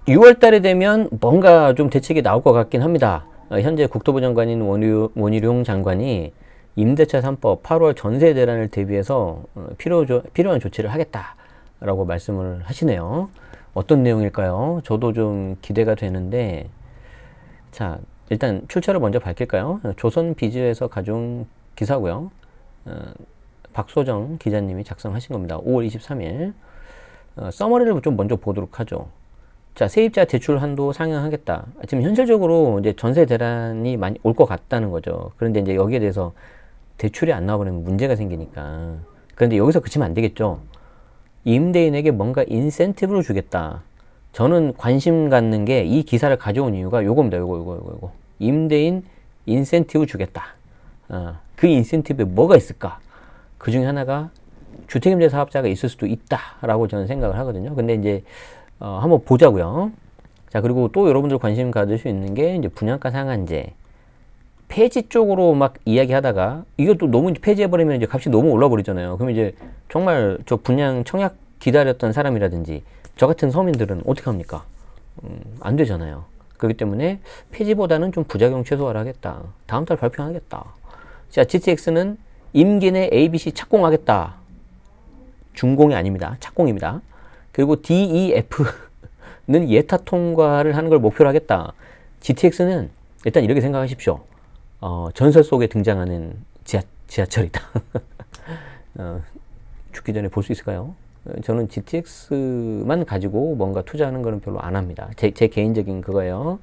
6월 달에 되면 뭔가 좀 대책이 나올 것 같긴 합니다. 현재 국토부 장관인 원희룡 장관이 임대차 3법 8월 전세 대란을 대비해서 필요한 조치를 하겠다라고 말씀을 하시네요. 어떤 내용일까요? 저도 좀 기대가 되는데, 자, 일단 출처를 먼저 밝힐까요? 조선비즈에서 가져온 기사고요. 박소정 기자님이 작성하신 겁니다. 5월 23일. 서머리를 좀 먼저 보도록 하죠. 자, 세입자 대출 한도 상향하겠다. 지금 현실적으로 이제 전세 대란이 많이 올 것 같다는 거죠. 그런데 이제 여기에 대해서 대출이 안 나와버리면 문제가 생기니까. 그런데 여기서 그치면 안 되겠죠. 임대인에게 뭔가 인센티브를 주겠다. 저는 관심 갖는 게 이 기사를 가져온 이유가 요겁니다. 요거. 임대인 인센티브 주겠다. 그 인센티브에 뭐가 있을까? 그 중에 하나가 주택임대 사업자가 있을 수도 있다라고 저는 생각을 하거든요. 근데 이제 한번 보자고요. 자, 그리고 또 여러분들 관심 가질 수 있는 게 이제 분양가 상한제 폐지 쪽으로 막 이야기하다가 이것도 너무 폐지해버리면 이제 값이 너무 올라버리잖아요. 그럼 이제 정말 저 분양 청약 기다렸던 사람이라든지 저 같은 서민들은 어떻게 합니까? 안 되잖아요. 그렇기 때문에 폐지보다는 좀 부작용 최소화를 하겠다. 다음 달 발표하겠다. 자, GTX는 임기 내 ABC 착공하겠다. 준공이 아닙니다. 착공입니다. 그리고 DEF는 예타 통과를 하는 걸 목표로 하겠다. GTX는 일단 이렇게 생각하십시오. 전설 속에 등장하는 지하철이다. 죽기 전에 볼 수 있을까요? 저는 GTX만 가지고 뭔가 투자하는 거는 별로 안 합니다. 제 개인적인 그거예요.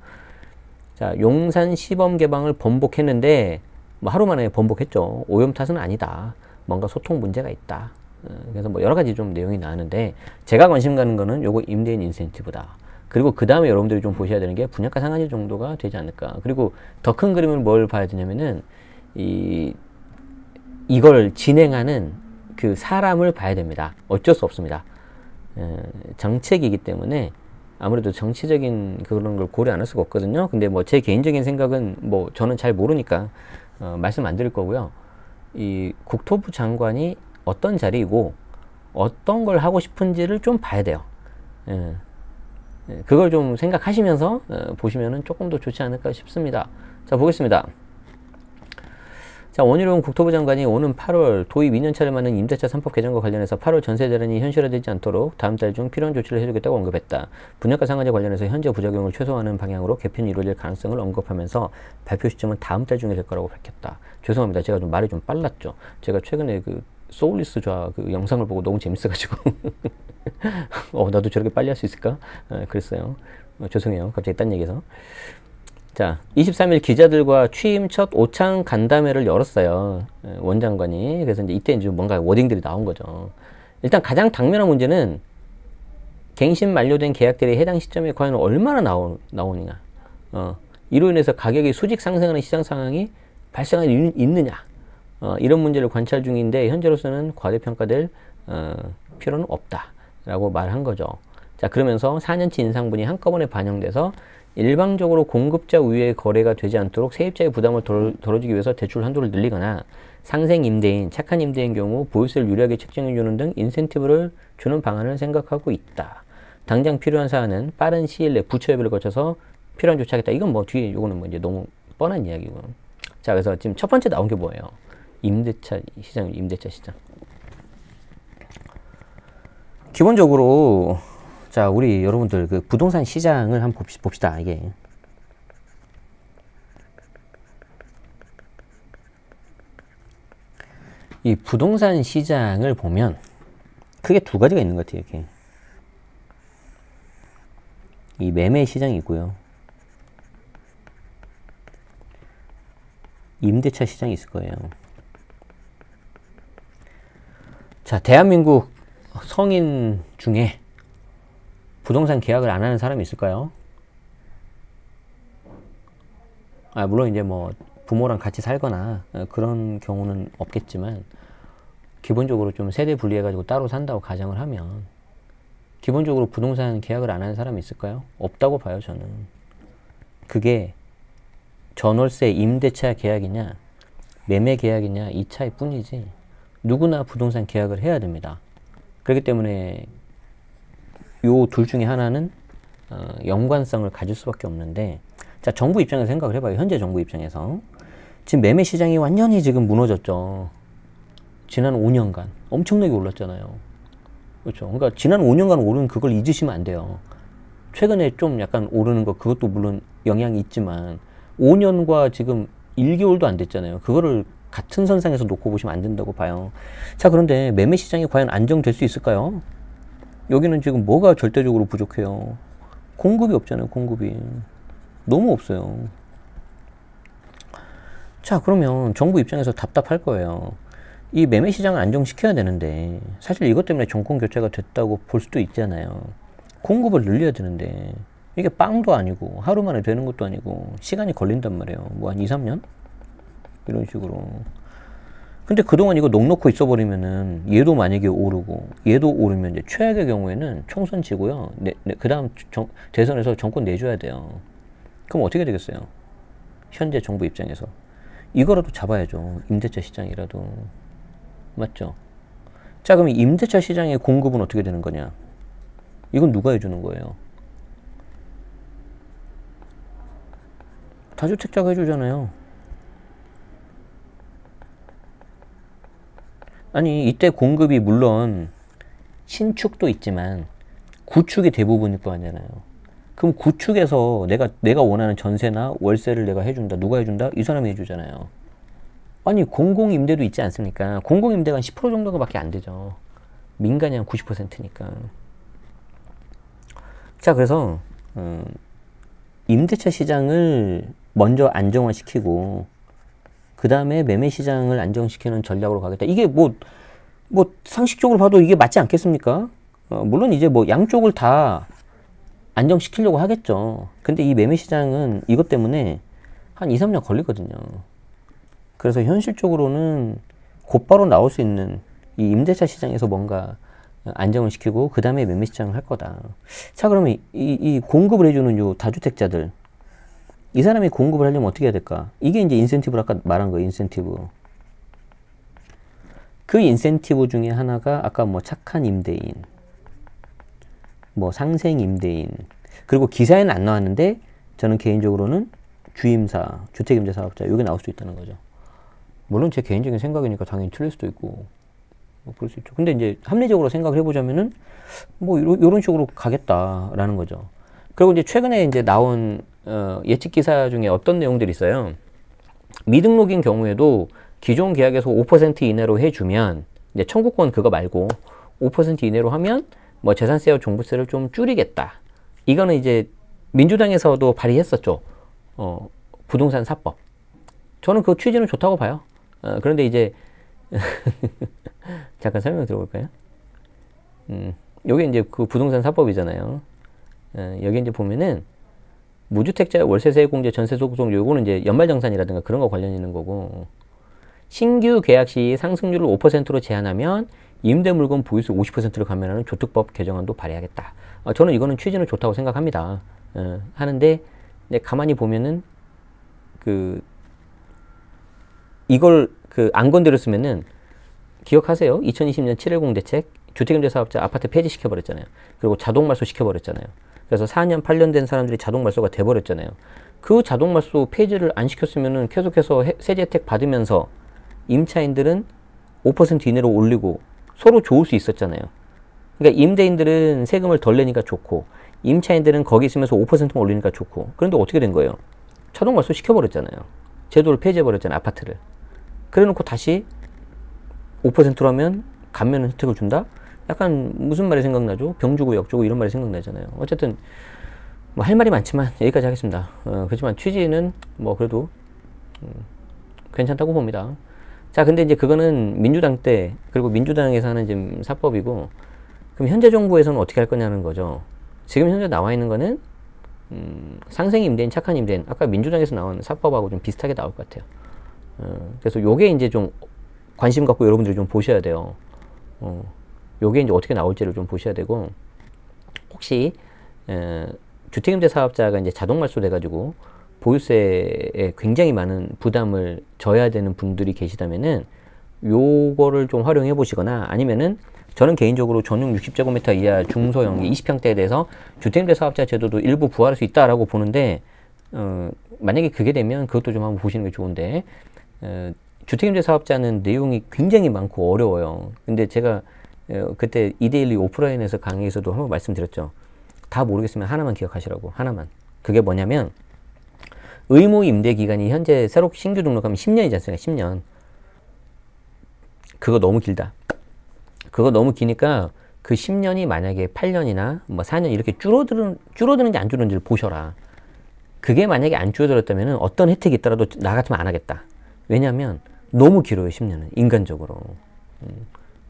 자, 용산 시범 개방을 번복했는데 뭐 하루 만에 번복했죠. 오염 탓은 아니다. 뭔가 소통 문제가 있다. 그래서 뭐 여러 가지 좀 내용이 나왔는데 제가 관심 가는 거는 요거 임대인 인센티브다. 그리고 그 다음에 여러분들이 좀 보셔야 되는 게 분양가 상한제 정도가 되지 않을까. 그리고 더 큰 그림을 뭘 봐야 되냐면은 이걸 진행하는 그 사람을 봐야 됩니다. 어쩔 수 없습니다. 정책이기 때문에 아무래도 정치적인 그런 걸 고려 안 할 수가 없거든요. 근데 뭐 제 개인적인 생각은 뭐 저는 잘 모르니까 말씀 안 드릴 거고요. 이 국토부 장관이 어떤 자리이고 어떤 걸 하고 싶은지를 좀 봐야 돼요. 그걸 좀 생각하시면서 보시면은 조금 더 좋지 않을까 싶습니다. 자, 보겠습니다. 자, 원희룡 국토부 장관이 오는 8월 도입 2년차를 맞는 임대차 3법 개정과 관련해서 8월 전세 대란이 현실화되지 않도록 다음 달 중 필요한 조치를 해주겠다고 언급했다. 분양가 상한제 관련해서 현재 부작용을 최소화하는 방향으로 개편이 이루어질 가능성을 언급하면서 발표 시점은 다음 달 중에 될 거라고 밝혔다. 죄송합니다. 제가 좀 말이 좀 빨랐죠. 제가 최근에 그 소울리스 좌 그 영상을 보고 너무 재밌어가지고 나도 저렇게 빨리 할 수 있을까? 그랬어요. 죄송해요. 갑자기 딴 얘기해서. 자, 23일 기자들과 취임 첫 오찬 간담회를 열었어요. 원 장관이. 그래서 이제 이때 이제 뭔가 워딩들이 나온 거죠. 일단 가장 당면한 문제는 갱신 만료된 계약들이 해당 시점에 과연 얼마나 나오느냐. 이로 인해서 가격이 수직 상승하는 시장 상황이 발생할 수 있느냐. 이런 문제를 관찰 중인데 현재로서는 과대평가될 필요는 없다라고 말한 거죠. 자, 그러면서 4년치 인상분이 한꺼번에 반영돼서 일방적으로 공급자 우위의 거래가 되지 않도록 세입자의 부담을 덜어주기 위해서 대출 한도를 늘리거나 상생 임대인, 착한 임대인 경우 보유세를 유리하게 책정해주는 등 인센티브를 주는 방안을 생각하고 있다. 당장 필요한 사안은 빠른 시일 내 부처협의를 거쳐서 필요한 조치하겠다. 이건 뭐 뒤에 이거는 뭐 이제 너무 뻔한 이야기고. 자, 그래서 지금 첫 번째 나온 게 뭐예요? 임대차 시장. 기본적으로 자, 우리 여러분들 그 부동산 시장을 한번 봅시다. 이게 이 부동산 시장을 보면 크게 두 가지가 있는 것 같아요. 이렇게 이 매매 시장이 있고요. 임대차 시장이 있을 거예요. 자, 대한민국 성인 중에 부동산 계약을 안 하는 사람이 있을까요? 물론 이제 뭐 부모랑 같이 살거나 그런 경우는 없겠지만 기본적으로 좀 세대 분리해가지고 따로 산다고 가정을 하면 기본적으로 부동산 계약을 안 하는 사람이 있을까요? 없다고 봐요, 저는. 그게 전월세 임대차 계약이냐 매매 계약이냐 이 차이 뿐이지 누구나 부동산 계약을 해야 됩니다. 그렇기 때문에 요 둘 중에 하나는 연관성을 가질 수밖에 없는데, 자, 정부 입장에서 생각을 해봐요. 현재 정부 입장에서. 지금 매매 시장이 완전히 지금 무너졌죠. 지난 5년간 엄청나게 올랐잖아요. 그렇죠. 그러니까 지난 5년간 오른 그걸 잊으시면 안 돼요. 최근에 좀 약간 오르는 거, 그것도 물론 영향이 있지만 5년과 지금 1개월도 안 됐잖아요. 그거를 같은 선상에서 놓고 보시면 안 된다고 봐요. 자, 그런데 매매 시장이 과연 안정될 수 있을까요? 여기는 지금 뭐가 절대적으로 부족해요? 공급이 없잖아요. 공급이 너무 없어요. 자, 그러면 정부 입장에서 답답할 거예요. 이 매매 시장을 안정시켜야 되는데, 사실 이것 때문에 정권 교체가 됐다고 볼 수도 있잖아요. 공급을 늘려야 되는데, 이게 빵도 아니고 하루 만에 되는 것도 아니고 시간이 걸린단 말이에요. 뭐 한 2, 3년? 이런 식으로. 근데 그동안 이거 넋놓고 있어버리면은 얘도 만약에 오르고 얘도 오르면 이제 최악의 경우에는 총선 지고요. 그 다음 대선에서 정권 내줘야 돼요. 그럼 어떻게 되겠어요? 현재 정부 입장에서. 이거라도 잡아야죠. 임대차 시장이라도. 맞죠? 자, 그럼 임대차 시장의 공급은 어떻게 되는 거냐? 이건 누가 해주는 거예요? 다주택자가 해주잖아요. 아니, 이때 공급이 물론 신축도 있지만 구축이 대부분일 거 아니잖아요. 그럼 구축에서 내가 원하는 전세나 월세를 내가 해준다. 누가 해준다? 이 사람이 해주잖아요. 아니, 공공임대도 있지 않습니까? 공공임대가 한 10% 정도가 밖에 안 되죠. 민간이 한 90%니까. 자, 그래서 임대차 시장을 먼저 안정화시키고 그 다음에 매매 시장을 안정시키는 전략으로 가겠다. 이게 뭐 상식적으로 봐도 이게 맞지 않겠습니까? 물론 이제 뭐 양쪽을 다 안정시키려고 하겠죠. 근데 이 매매 시장은 이것 때문에 한 2, 3년 걸리거든요. 그래서 현실적으로는 곧바로 나올 수 있는 이 임대차 시장에서 뭔가 안정을 시키고 그 다음에 매매 시장을 할 거다. 자, 그러면 이 공급을 해주는 요 다주택자들, 이 사람이 공급을 하려면 어떻게 해야 될까? 이게 이제 인센티브를 아까 말한 거예요. 인센티브. 그 인센티브 중에 하나가 아까 뭐 착한 임대인, 뭐 상생 임대인, 그리고 기사에는 안 나왔는데 저는 개인적으로는 주임사, 주택임대사업자, 이게 나올 수 있다는 거죠. 물론 제 개인적인 생각이니까 당연히 틀릴 수도 있고 뭐 그럴 수 있죠. 근데 이제 합리적으로 생각을 해보자면은 뭐 이런 식으로 가겠다라는 거죠. 그리고 이제 최근에 이제 나온 예측 기사 중에 어떤 내용들이 있어요. 미등록인 경우에도 기존 계약에서 5% 이내로 해주면, 이제 청구권 그거 말고 5% 이내로 하면 뭐 재산세와 종부세를 좀 줄이겠다. 이거는 이제 민주당에서도 발의했었죠. 부동산 4법. 저는 그 취지는 좋다고 봐요. 그런데 이제 잠깐 설명 들어볼까요? 여기 이제 그 부동산 4법이잖아요. 여기 이제 보면은 무주택자 월세세 공제 전세 소송, 요거는 이제 연말정산이라든가 그런 거 관련 있는 거고, 신규 계약 시 상승률을 5%로 제한하면 임대물건 보유세 50%를 감면하는 조특법 개정안도 발의하겠다. 저는 이거는 취지는 좋다고 생각합니다. 하는데 가만히 보면은 이걸 안 건드렸으면은 기억하세요? 2020년 710 대책 주택임대사업자 아파트 폐지시켜버렸잖아요. 그리고 자동말소 시켜버렸잖아요. 그래서 4년, 8년 된 사람들이 자동말소가 돼버렸잖아요. 그 자동말소 폐지를 안 시켰으면은 계속해서 세제 혜택 받으면서 임차인들은 5% 이내로 올리고 서로 좋을 수 있었잖아요. 그러니까 임대인들은 세금을 덜 내니까 좋고, 임차인들은 거기 있으면서 5%만 올리니까 좋고. 그런데 어떻게 된 거예요? 자동말소 시켜버렸잖아요. 제도를 폐지해버렸잖아요. 아파트를. 그래놓고 다시 5%로 하면 감면 혜택을 준다? 약간 무슨 말이 생각나죠? 병주고 역주고 이런 말이 생각나잖아요. 어쨌든 뭐 할 말이 많지만 여기까지 하겠습니다. 그렇지만 취지는 뭐 그래도 괜찮다고 봅니다. 자, 근데 이제 그거는 민주당 때, 그리고 민주당에서 하는 지금 사법이고, 그럼 현재 정부에서는 어떻게 할 거냐는 거죠. 지금 현재 나와 있는 거는 상생 임대인, 착한 임대인, 아까 민주당에서 나온 사법하고 좀 비슷하게 나올 것 같아요. 그래서 요게 이제 좀 관심 갖고 여러분들이 좀 보셔야 돼요. 요게 이제 어떻게 나올지를 좀 보셔야 되고, 혹시 주택임대 사업자가 이제 자동 말소 돼가지고 보유세에 굉장히 많은 부담을 져야 되는 분들이 계시다면은 요거를 좀 활용해 보시거나 아니면은 저는 개인적으로 전용 60제곱미터 이하 중소형 20평대에 대해서 주택임대 사업자 제도도 일부 부활할 수 있다라고 보는데 만약에 그게 되면 그것도 좀 한번 보시는 게 좋은데 주택임대 사업자는 내용이 굉장히 많고 어려워요. 근데 제가 그때 2대1 오프라인에서 강의에서도 한번 말씀드렸죠. 다 모르겠으면 하나만 기억하시라고. 하나만. 그게 뭐냐면 의무 임대 기간이 현재 새로 신규 등록하면 10년이지 않습니까? 10년. 그거 너무 길다. 그거 너무 기니까 그 10년이 만약에 8년이나 뭐 4년 이렇게 줄어드는지 안 줄어드는지를 보셔라. 그게 만약에 안 줄어들었다면 어떤 혜택이 있더라도 나 같으면 안 하겠다. 왜냐하면 너무 길어요. 10년은. 인간적으로.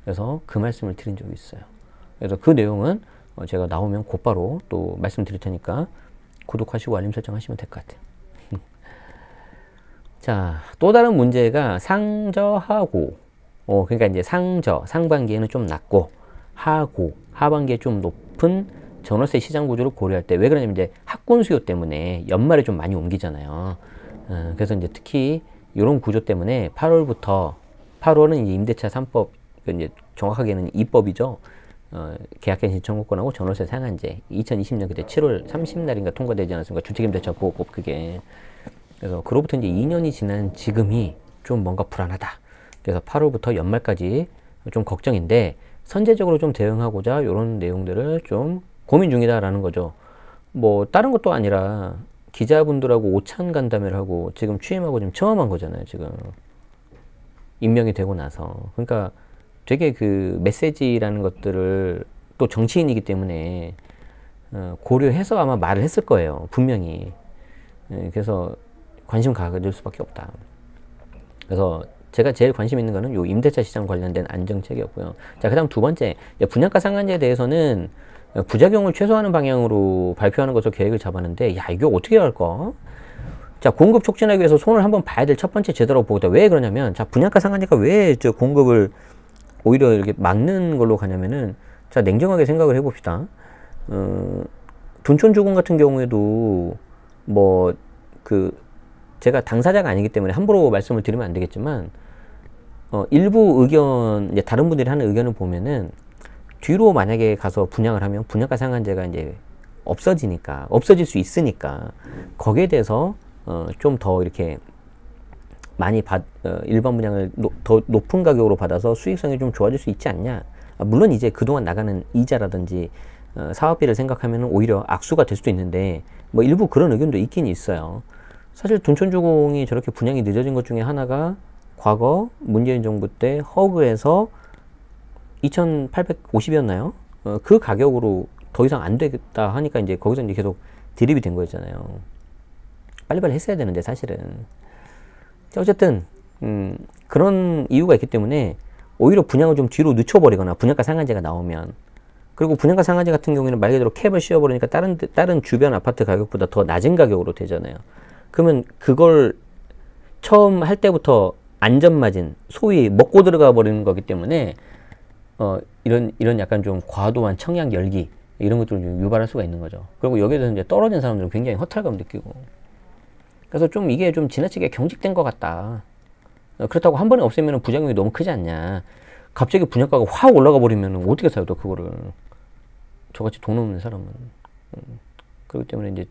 그래서 그 말씀을 드린 적이 있어요. 그래서 그 내용은 제가 나오면 곧바로 또 말씀드릴 테니까 구독하시고 알림 설정하시면 될 것 같아요. 자, 또 다른 문제가 상저하고 그러니까 이제 상반기에는 좀 낮고 하반기에 좀 높은 전월세 시장 구조를 고려할 때 왜 그러냐면 이제 학군 수요 때문에 연말에 좀 많이 옮기잖아요. 그래서 이제 특히 이런 구조 때문에 8월은 이제 임대차 3법 이제 정확하게는 2법이죠. 계약갱 신청권하고 전월세 상한제 2020년 그때 7월 30날인가 통과되지 않았습니까? 주택임대차 보호법 그게. 그래서 그로부터 이제 2년이 지난 지금이 좀 뭔가 불안하다. 그래서 8월부터 연말까지 좀 걱정인데 선제적으로 좀 대응하고자 이런 내용들을 좀 고민 중이다라는 거죠. 뭐 다른 것도 아니라 기자분들하고 오찬 간담회를 하고 지금 취임하고 지금 처음 한 거잖아요. 지금 임명이 되고 나서. 그러니까 되게 그 메시지라는 것들을 또 정치인이기 때문에 고려해서 아마 말을 했을 거예요. 분명히. 그래서 관심 가질 수밖에 없다. 그래서 제가 제일 관심 있는 거는 요 임대차 시장 관련된 안정책이었고요. 자, 그 다음 두 번째, 분양가 상한제에 대해서는 부작용을 최소화하는 방향으로 발표하는 것으로 계획을 잡았는데, 야, 이거 어떻게 할까? 자, 공급 촉진하기 위해서 손을 한번 봐야 될 첫 번째 제도라고 보다. 왜 그러냐면, 자, 분양가 상한제가 왜 저 공급을 오히려 이렇게 막는 걸로 가냐면은, 자, 냉정하게 생각을 해봅시다. 둔촌주공 같은 경우에도, 제가 당사자가 아니기 때문에 함부로 말씀을 드리면 안 되겠지만, 일부 의견, 이제 다른 분들이 하는 의견을 보면은, 뒤로 만약에 가서 분양을 하면 분양가 상한제가 이제 없어질 수 있으니까, 거기에 대해서, 좀 더 이렇게 많이 일반 분양을 더 높은 가격으로 받아서 수익성이 좀 좋아질 수 있지 않냐. 물론 이제 그동안 나가는 이자라든지, 사업비를 생각하면 오히려 악수가 될 수도 있는데, 뭐 일부 그런 의견도 있긴 있어요. 사실 둔촌주공이 저렇게 분양이 늦어진 것 중에 하나가 과거 문재인 정부 때 허그에서 2,850이었나요? 그 가격으로 더 이상 안 되겠다 하니까 이제 거기서 이제 계속 드립이 된 거였잖아요. 빨리빨리 했어야 되는데 사실은. 자, 어쨌든 그런 이유가 있기 때문에 오히려 분양을 좀 뒤로 늦춰버리거나 분양가 상한제가 나오면, 그리고 분양가 상한제 같은 경우에는 말 그대로 캡을 씌워버리니까 다른 주변 아파트 가격보다 더 낮은 가격으로 되잖아요. 그러면 그걸 처음 할 때부터 안전마진, 소위 먹고 들어가 버리는 거기 때문에 이런 약간 좀 과도한 청약 열기 이런 것들을 좀 유발할 수가 있는 거죠. 그리고 여기에 대해서 이제 떨어진 사람들은 굉장히 허탈감 느끼고, 그래서 좀 이게 좀 지나치게 경직된 것 같다. 그렇다고 한 번에 없애면 부작용이 너무 크지 않냐. 갑자기 분양가가 확 올라가 버리면 어떻게 사요 또 그거를. 저같이 돈 없는 사람은. 그렇기 때문에 이제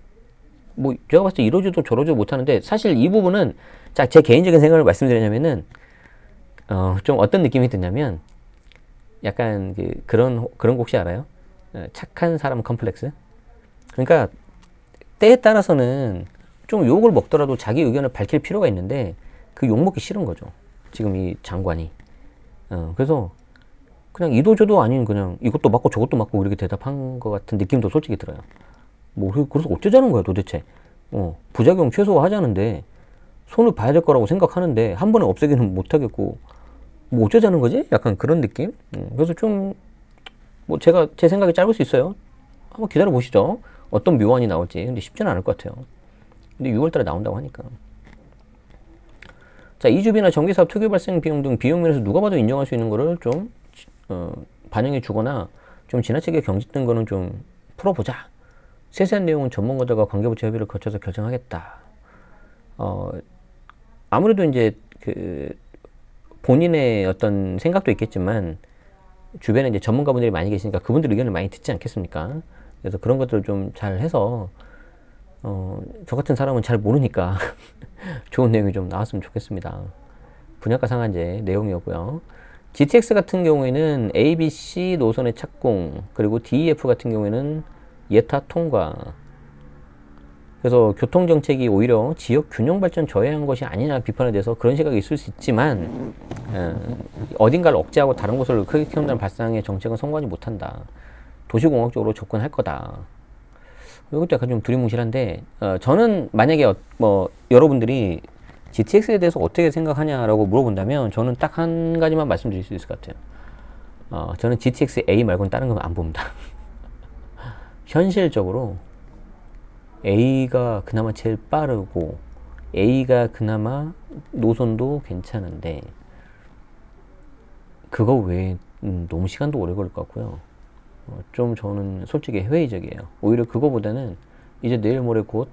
뭐 제가 봤을 때 이러지도 저러지도 못하는데, 사실 이 부분은 자, 제 개인적인 생각을 말씀드리냐면은 좀 어떤 느낌이 드냐면 약간 그런 거 혹시 알아요? 착한 사람 컴플렉스? 그러니까 때에 따라서는 좀 욕을 먹더라도 자기 의견을 밝힐 필요가 있는데 그 욕 먹기 싫은 거죠. 지금 이 장관이. 그래서 그냥 이도저도 아닌 그냥 이것도 맞고 저것도 맞고 이렇게 대답한 것 같은 느낌도 솔직히 들어요. 뭐 그래서 어쩌자는 거야 도대체. 부작용 최소화하자는데 손을 봐야 될 거라고 생각하는데 한 번에 없애기는 못하겠고 뭐 어쩌자는 거지? 약간 그런 느낌? 그래서 좀 뭐 제가 제 생각이 짧을 수 있어요. 한번 기다려 보시죠. 어떤 묘안이 나올지. 근데 쉽지는 않을 것 같아요. 근데 6월달에 나온다고 하니까. 자, 이주비나 정기사업 특유 발생 비용 등 비용 면에서 누가 봐도 인정할 수 있는 거를 좀 반영해 주거나 좀 지나치게 경직된 거는 좀 풀어보자. 세세한 내용은 전문가들과 관계부처 협의를 거쳐서 결정하겠다. 아무래도 이제 본인의 어떤 생각도 있겠지만 주변에 이제 전문가분들이 많이 계시니까 그분들 의견을 많이 듣지 않겠습니까? 그래서 그런 것들을 좀 잘 해서 저 같은 사람은 잘 모르니까 좋은 내용이 좀 나왔으면 좋겠습니다. 분양가 상한제 내용이었고요. GTX 같은 경우에는 A, B, C 노선의 착공, 그리고 DEF 같은 경우에는 예타 통과. 그래서 교통정책이 오히려 지역 균형 발전 저해한 것이 아니냐 비판에 대해서 그런 시각이 있을 수 있지만 어딘가를 억제하고 다른 곳을 크게 키운다는 발상의 정책은 성공하지 못한다. 도시공학적으로 접근할 거다. 이것도 약간 좀 두리뭉실한데 저는 만약에 뭐 여러분들이 GTX에 대해서 어떻게 생각하냐라고 물어본다면 저는 딱 한 가지만 말씀드릴 수 있을 것 같아요. 저는 GTX A 말고는 다른 건 안 봅니다. 현실적으로 A가 그나마 제일 빠르고 A가 그나마 노선도 괜찮은데 그거 외에 너무 시간도 오래 걸릴 것 같고요. 좀 저는 솔직히 회의적이에요. 오히려 그거보다는 이제 내일 모레 곧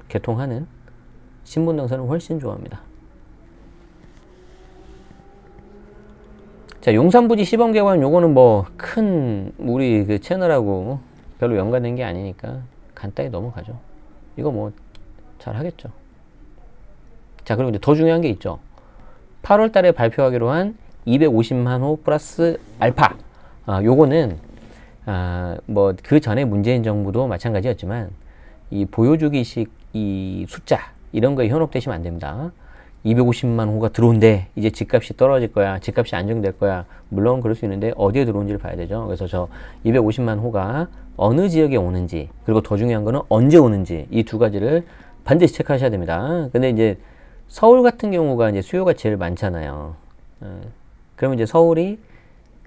개통하는 신분당선을 훨씬 좋아합니다. 자, 용산부지 시범개발 요거는 뭐 큰 우리 그 채널하고 별로 연관된 게 아니니까 간단히 넘어가죠. 이거 뭐 잘 하겠죠. 자, 그리고 이제 더 중요한 게 있죠. 8월 달에 발표하기로 한 250만 호 플러스 알파. 요거는 뭐 그 전에 문재인 정부도 마찬가지였지만 이 보여주기식 이 숫자 이런 거에 현혹되시면 안 됩니다. 250만 호가 들어온대. 이제 집값이 떨어질 거야. 집값이 안정될 거야. 물론 그럴 수 있는데 어디에 들어온지를 봐야 되죠. 그래서 저 250만 호가 어느 지역에 오는지, 그리고 더 중요한 거는 언제 오는지, 이 두 가지를 반드시 체크하셔야 됩니다. 근데 이제 서울 같은 경우가 이제 수요가 제일 많잖아요. 그러면 이제 서울이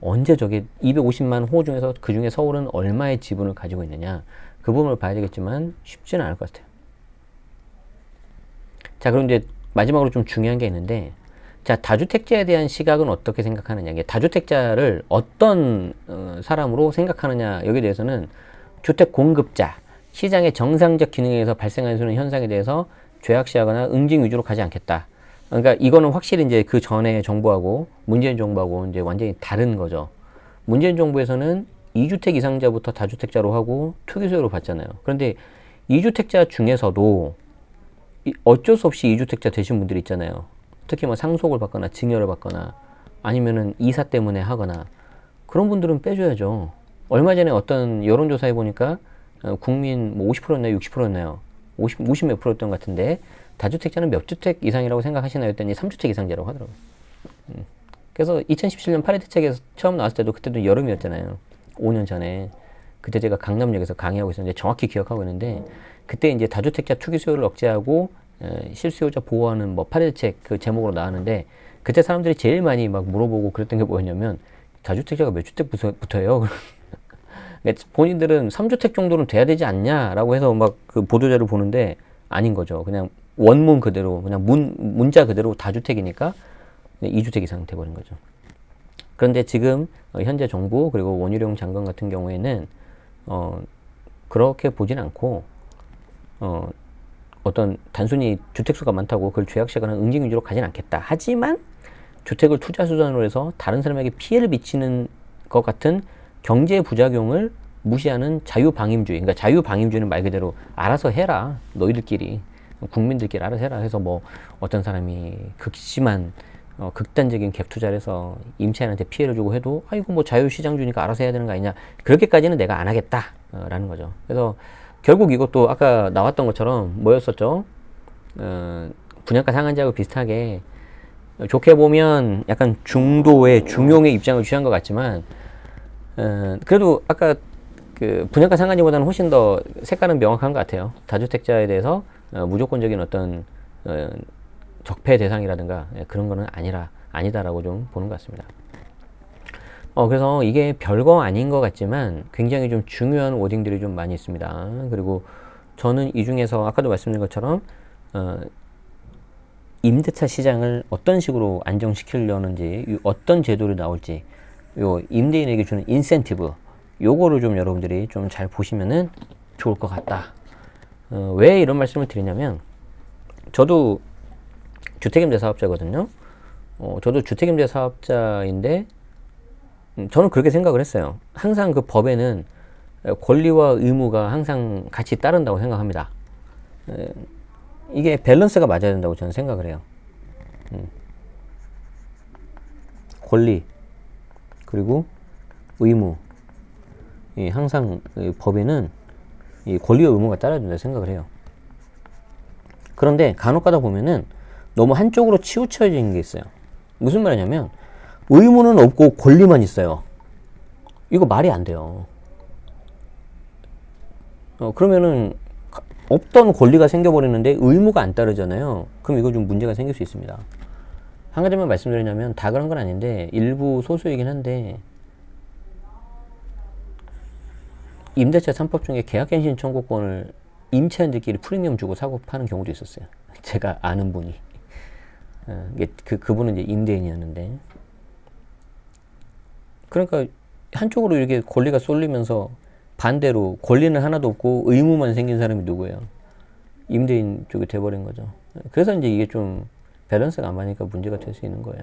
언제 저게 250만 호 중에서 그 중에 서울은 얼마의 지분을 가지고 있느냐, 그 부분을 봐야 되겠지만 쉽지는 않을 것 같아요. 자, 그럼 이제 마지막으로 좀 중요한 게 있는데, 자, 다주택자에 대한 시각은 어떻게 생각하느냐. 이게 다주택자를 어떤 사람으로 생각하느냐, 여기에 대해서는 주택 공급자, 시장의 정상적 기능에서 발생하는 수는 현상에 대해서 죄악시하거나 응징 위주로 가지 않겠다. 그러니까 이거는 확실히 이제 그 전에 정부하고 문재인 정부하고 이제 완전히 다른 거죠. 문재인 정부에서는 2주택 이상자부터 다주택자로 하고 투기 수요로 받잖아요. 그런데 2주택자 중에서도 어쩔 수 없이 2주택자 되신 분들이 있잖아요. 특히 뭐 상속을 받거나 증여를 받거나 아니면은 이사 때문에 하거나 그런 분들은 빼줘야죠. 얼마 전에 어떤 여론조사에 보니까 국민 뭐 50%였나요? 60%였나요? 50 몇 %였던 것 같은데 다주택자는 몇 주택 이상이라고 생각하시나요? 했더니 3주택 이상자라고 하더라고요. 그래서 2017년 파리 대책에서 처음 나왔을 때도 그때도 여름이었잖아요. 5년 전에. 그때 제가 강남역에서 강의하고 있었는데 정확히 기억하고 있는데 그때 이제 다주택자 투기 수요를 억제하고 실수요자 보호하는 뭐 파리 대책 그 제목으로 나왔는데 그때 사람들이 제일 많이 막 물어보고 그랬던 게 뭐였냐면 다주택자가 몇 주택부터예요? 본인들은 3주택 정도는 돼야 되지 않냐라고 해서 막 그 보도자를 보는데 아닌 거죠. 그냥 원문 그대로 그냥 문자 그대로 다주택이니까 2주택 이상 돼버린 거죠. 그런데 지금 현재 정부 그리고 원희룡 장관 같은 경우에는 그렇게 보진 않고 어떤 단순히 주택수가 많다고 그걸 죄악시하거나 응징 위주로 가진 않겠다. 하지만 주택을 투자 수단으로 해서 다른 사람에게 피해를 미치는 것 같은 경제 부작용을 무시하는 자유방임주의. 그러니까 자유방임주의는 말 그대로 알아서 해라. 너희들끼리. 국민들끼리 알아서 해라. 해서 뭐 어떤 사람이 극심한 극단적인 갭 투자를 해서 임차인한테 피해를 주고 해도 아이고 뭐 자유시장주니까 알아서 해야 되는 거 아니냐. 그렇게까지는 내가 안 하겠다. 라는 거죠. 그래서 결국 이것도 아까 나왔던 것처럼 뭐였었죠? 분양가 상한제하고 비슷하게 좋게 보면 약간 중도의 중용의 입장을 취한 것 같지만 그래도 아까 그 분양가 상한제보다는 훨씬 더 색깔은 명확한 것 같아요. 다주택자에 대해서 무조건적인 어떤 적폐 대상이라든가 그런 거는 아니다라고 좀 보는 것 같습니다. 그래서 이게 별거 아닌 것 같지만 굉장히 좀 중요한 워딩들이 좀 많이 있습니다. 그리고 저는 이 중에서 아까도 말씀드린 것처럼 임대차 시장을 어떤 식으로 안정시키려는지 어떤 제도를 나올지 요 임대인에게 주는 인센티브 요거를 좀 여러분들이 좀 잘 보시면은 좋을 것 같다. 왜 이런 말씀을 드리냐면 저도 주택임대 사업자거든요. 저도 주택임대 사업자인데 저는 그렇게 생각을 했어요. 항상 그 법에는 권리와 의무가 항상 같이 따른다고 생각합니다. 이게 밸런스가 맞아야 된다고 저는 생각을 해요. 권리 그리고 의무, 항상 법에는 이 권리와 의무가 따라야 된다고 생각을 해요. 그런데 간혹 가다 보면은 너무 한쪽으로 치우쳐진 게 있어요. 무슨 말이냐면 의무는 없고 권리만 있어요. 이거 말이 안 돼요. 그러면은 없던 권리가 생겨버리는데 의무가 안 따르잖아요. 그럼 이거 좀 문제가 생길 수 있습니다. 한 가지만 말씀드리냐면 다 그런 건 아닌데 일부 소수이긴 한데 임대차 3법 중에 계약갱신 청구권을 임차인들끼리 프리미엄 주고 사고 파는 경우도 있었어요. 제가 아는 분이. 그분은 이제 임대인이었는데. 그러니까 한쪽으로 이렇게 권리가 쏠리면서 반대로 권리는 하나도 없고 의무만 생긴 사람이 누구예요? 임대인 쪽이 돼버린 거죠. 그래서 이제 이게 좀 밸런스가 안 맞으니까 문제가 될 수 있는 거예요.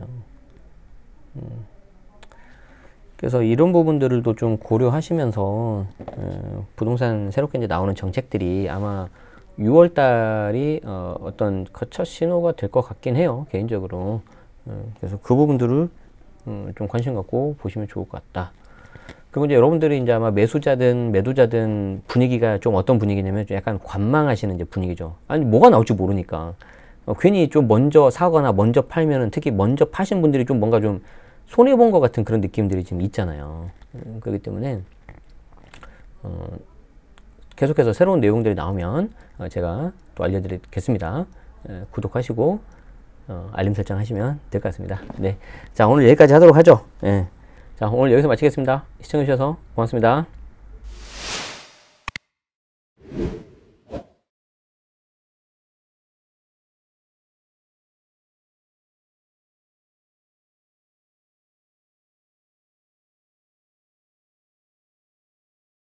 그래서 이런 부분들도 좀 고려하시면서 부동산 새롭게 이제 나오는 정책들이 아마 6월 달이 어떤 첫 신호가 될 것 같긴 해요. 개인적으로. 그래서 그 부분들을 좀 관심 갖고 보시면 좋을 것 같다. 그리고 이제 여러분들이 이제 아마 매수자든 매도자든 분위기가 좀 어떤 분위기냐면 좀 약간 관망하시는 이제 분위기죠. 아니, 뭐가 나올지 모르니까. 괜히 좀 먼저 사거나 먼저 팔면은 특히 먼저 파신 분들이 좀 뭔가 좀 손해본 것 같은 그런 느낌들이 지금 있잖아요. 그렇기 때문에, 계속해서 새로운 내용들이 나오면 제가 또 알려드리겠습니다. 구독하시고, 알림 설정 하시면 될 것 같습니다. 네. 자, 오늘 여기까지 하도록 하죠. 자, 오늘 여기서 마치겠습니다. 시청해주셔서 고맙습니다.